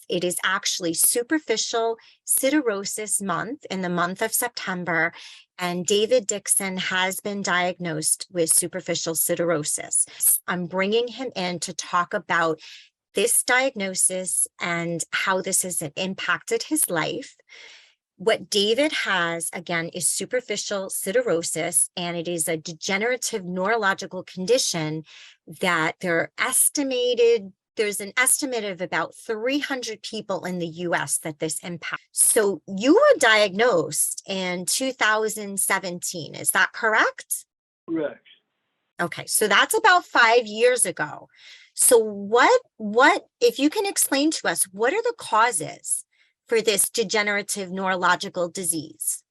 It is actually superficial siderosis month in the month of September, and David Dickson has been diagnosed with superficial siderosis. I'm bringing him in to talk about this diagnosis and how this has impacted his life. What David has, again, is superficial siderosis, and it is a degenerative neurological condition that there's an estimate of about 300 people in the US that this impacts. So you were diagnosed in 2017, is that correct? Correct. Okay, so that's about 5 years ago. So what, if you can explain to us, what are the causes for this degenerative neurological disease?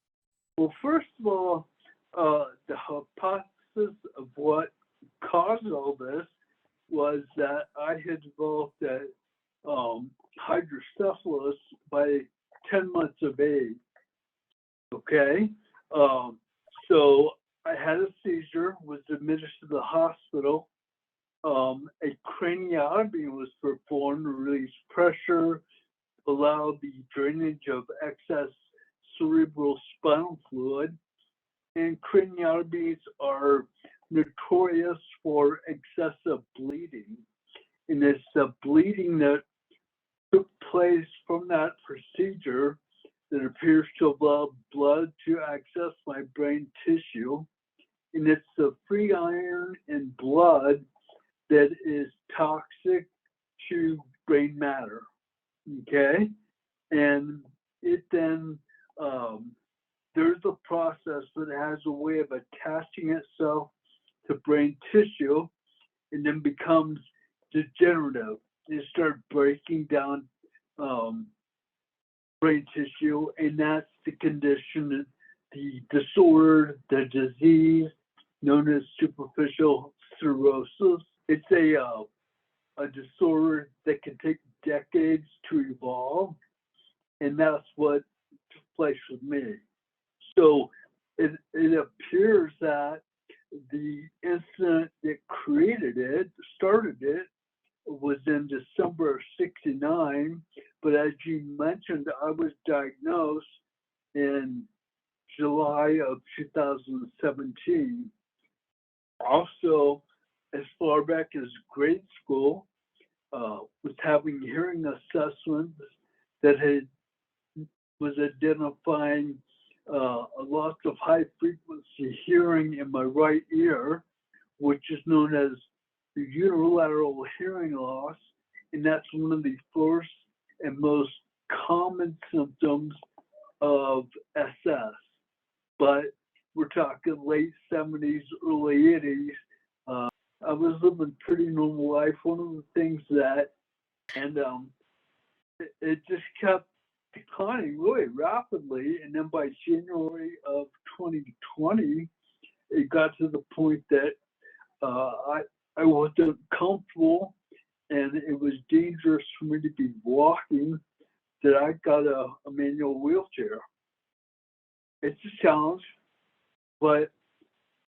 Well, first of all, the hypothesis of what caused all this was that I had developed a hydrocephalus by 10 months of age. Okay, so I had a seizure, was admitted to the hospital. A craniotomy was performed to release pressure, allow the drainage of excess cerebral spinal fluid. And craniotomies are notorious for excessive bleeding. And it's the bleeding that took place from that procedure that appears to allow blood to access my brain tissue. And it's the free iron in blood that is toxic to brain matter. Okay? And it then, there's a process that has a way of attaching itself to brain tissue and then becomes degenerative. It starts breaking down brain tissue, and that's the condition, the disorder, the disease known as superficial siderosis. It's a disorder that can take decades to evolve, and that's what took place with me. So it appears that the incident that started it, was in December of '69, but as you mentioned, I was diagnosed in July of 2017. Also, as far back as grade school, was having hearing assessments that was identifying a loss of high frequency hearing in my right ear, which is known as unilateral hearing loss, and that's one of the first and most common symptoms of SS. But we're talking late 70s, early 80s. I was living a pretty normal life. One of the things that, and it just kept declining really rapidly. And then by January of 2020, it got to the point that I wasn't comfortable and it was dangerous for me to be walking, that I got a manual wheelchair. It's a challenge, but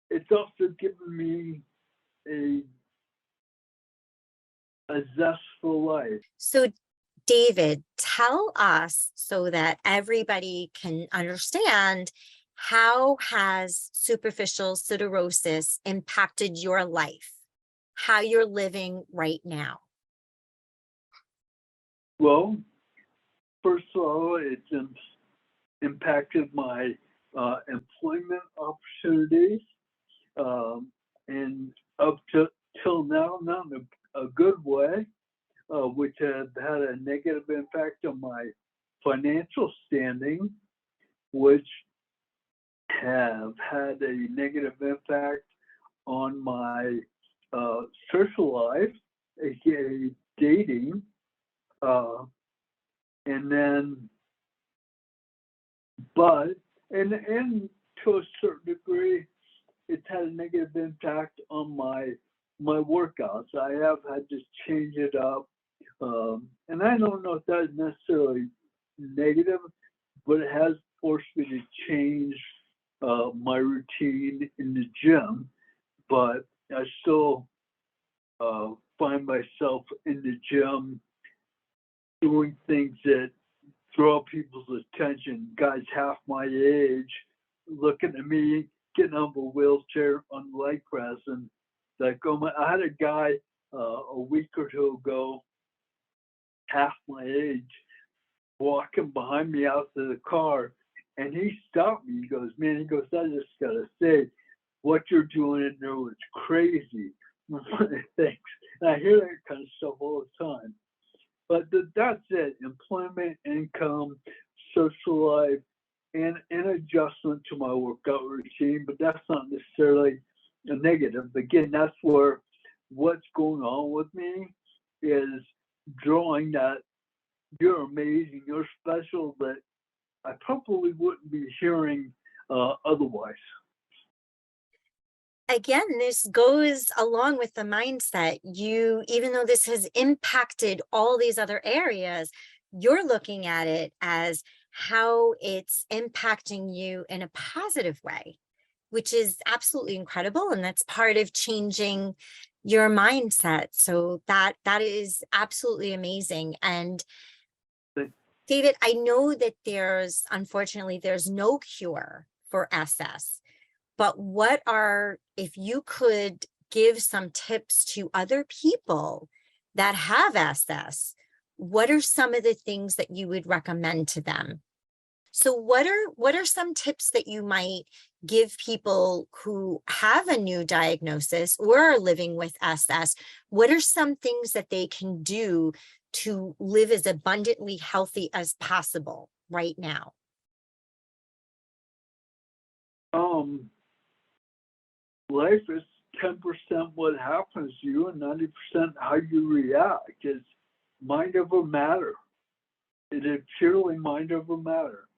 it's also given me a zest for life. So David, tell us so that everybody can understand, how has superficial siderosis impacted your life, how you're living right now? Well, first of all, it's impacted my employment opportunities, and up till now, not in a good way, which have had a negative impact on my financial standing, which have had a negative impact on my social life, aka dating, and then, and to a certain degree, it's had a negative impact on my workouts. I have had to change it up, and I don't know if that's necessarily negative, but it has forced me to change my routine in the gym. But I still find myself in the gym doing things that draw people's attention. Guys half my age looking at me, getting out of a wheelchair on leg press, and like, oh my! I had a guy a week or two ago, half my age, walking behind me out to the car, and he stopped me. He goes, "Man," he goes, "I just gotta say, what you're doing in there was crazy." Thanks. And I hear that kind of stuff all the time. But that's it. Employment, income, social life, and an adjustment to my workout routine. But that's not necessarily a negative. Again, that's where what's going on with me is drawing that you're amazing, you're special, that I probably wouldn't be hearing otherwise. Again, this goes along with the mindset. You, even though this has impacted all these other areas, you're looking at it as how it's impacting you in a positive way, which is absolutely incredible. And that's part of changing your mindset. So that is absolutely amazing. And David, I know that unfortunately, there's no cure for SS. But if you could give some tips to other people that have SS, what are some of the things that you would recommend to them? So what are some tips that you might give people who have a new diagnosis or are living with SS? What are some things that they can do to live as abundantly healthy as possible right now? Life is 10% what happens to you and 90% how you react. It's mind over matter. It is purely mind over matter.